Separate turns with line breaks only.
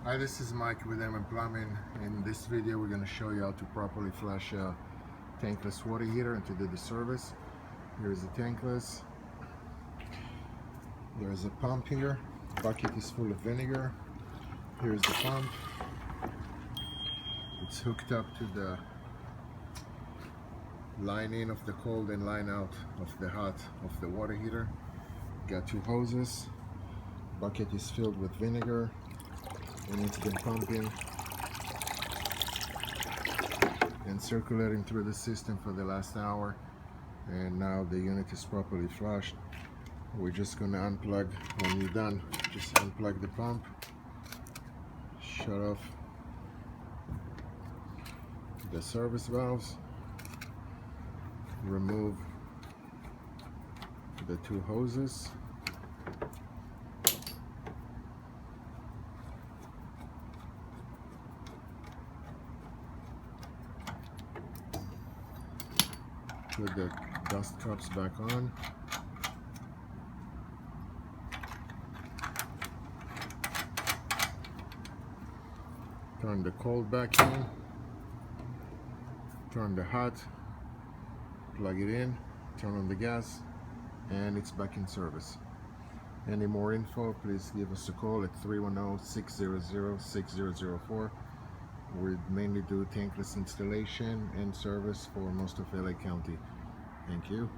Hi, this is Mike with M Plumbing. In this video we're going to show you how to properly flush a tankless water heater and to do the service. Here's the tankless. There's a pump here. The bucket is full of vinegar. Here's the pump. It's hooked up to the line in of the cold and line out of the hot of the water heater. Got two hoses. Bucket is filled with vinegar and it's been pumping and circulating through the system for the last hour, and now the unit is properly flushed. We're just going to unplug. When you're done, just unplug the pump, shut off the service valves, remove the two hoses, put the dust cups back on, turn the cold back in, turn the hot, plug it in, turn on the gas, and it's back in service. Any more info, please give us a call at 310-600-6004. We mainly do tankless installation and service for most of LA County. Thank you.